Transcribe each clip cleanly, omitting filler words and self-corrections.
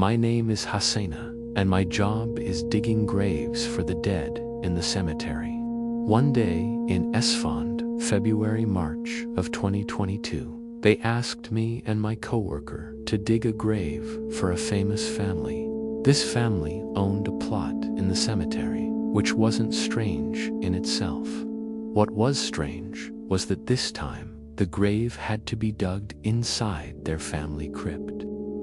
My name is Hasena, and my job is digging graves for the dead in the cemetery. One day in Esfand, February-March of 2022, they asked me and my coworker to dig a grave for a famous family. This family owned a plot in the cemetery, which wasn't strange in itself. What was strange was that this time, the grave had to be dug inside their family crypt.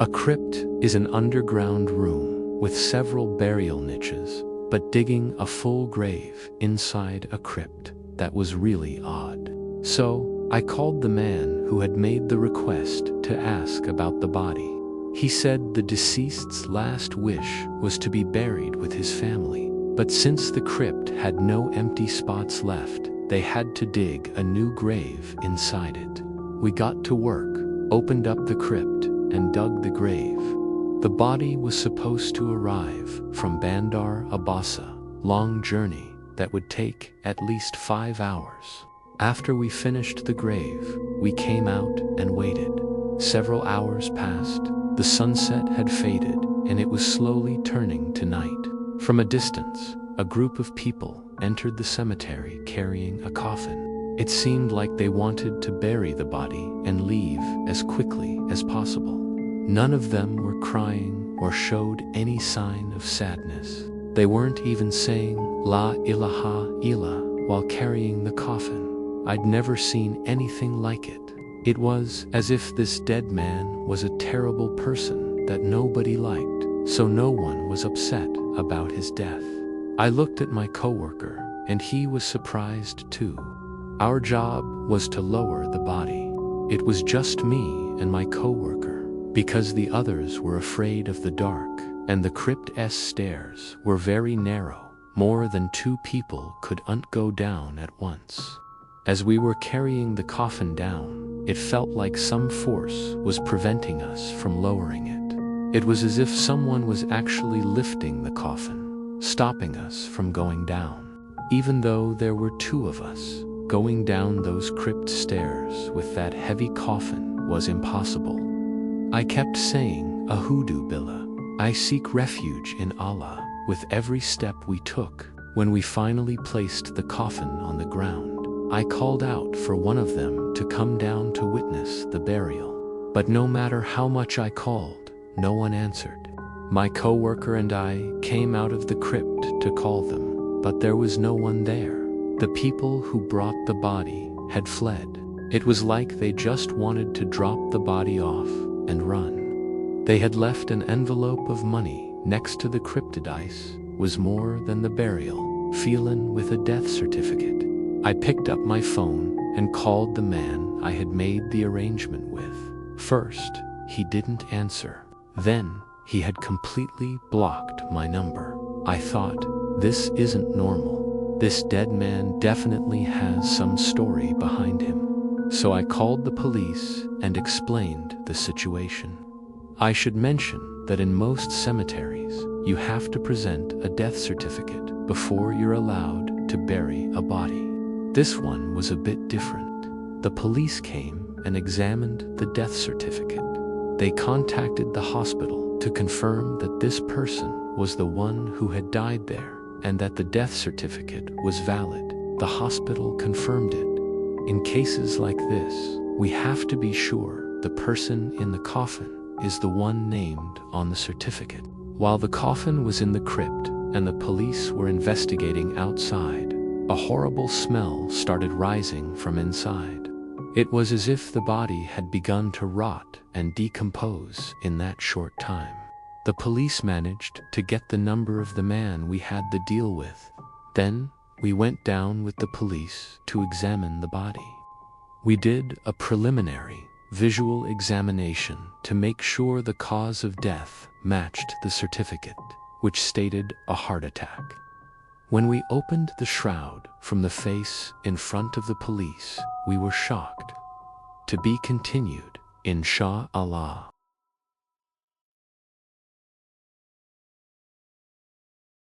A crypt is an underground room with several burial niches, but digging a full grave inside a crypt, that was really odd. So, I called the man who had made the request to ask about the body. He said the deceased's last wish was to be buried with his family, but since the crypt had no empty spots left, they had to dig a new grave inside it. We got to work, opened up the crypt, and dug the grave. The body was supposed to arrive from Bandar Abbasi, long journey that would take at least 5 hours. After we finished the grave, we came out and waited. Several hours passed, the sunset had faded, and it was slowly turning to night. From a distance, a group of people entered the cemetery carrying a coffin. It seemed like they wanted to bury the body and leave as quickly as possible. None of them were crying or showed any sign of sadness. They weren't even saying La ilaha illallah while carrying the coffin. I'd never seen anything like it. It was as if this dead man was a terrible person that nobody liked, so no one was upset about his death. I looked at my coworker, and he was surprised too. Our job was to lower the body. It was just me and my coworker, because the others were afraid of the dark, and the crypt's stairs were very narrow. More than 2 people couldn't go down at once. As we were carrying the coffin down, it felt like some force was preventing us from lowering it. It was as if someone was actually lifting the coffin, stopping us from going down. Even though there were 2 of us, going down those crypt stairs with that heavy coffin was impossible. I kept saying, Ahudu Billah, I seek refuge in Allah, with every step we took. When we finally placed the coffin on the ground, I called out for one of them to come down to witness the burial. But no matter how much I called, no one answered. My coworker and I came out of the crypt to call them, but there was no one there. The people who brought the body had fled. It was like they just wanted to drop the body off and run. They had left an envelope of money next to the cryptodice, was more than the burial, fillin with a death certificate. I picked up my phone and called the man I had made the arrangement with. First, he didn't answer. Then, he had completely blocked my number. I thought, this isn't normal. This dead man definitely has some story behind him. So I called the police and explained the situation. I should mention that in most cemeteries, you have to present a death certificate before you're allowed to bury a body. This one was a bit different. The police came and examined the death certificate. They contacted the hospital to confirm that this person was the one who had died there and that the death certificate was valid. The hospital confirmed it. In cases like this, we have to be sure the person in the coffin is the one named on the certificate. While the coffin was in the crypt and the police were investigating outside, a horrible smell started rising from inside. It was as if the body had begun to rot and decompose in that short time. The police managed to get the number of the man we had the deal with. Then, we went down with the police to examine the body. We did a preliminary visual examination to make sure the cause of death matched the certificate, which stated a heart attack. When we opened the shroud from the face in front of the police, we were shocked. To be continued, Inshallah.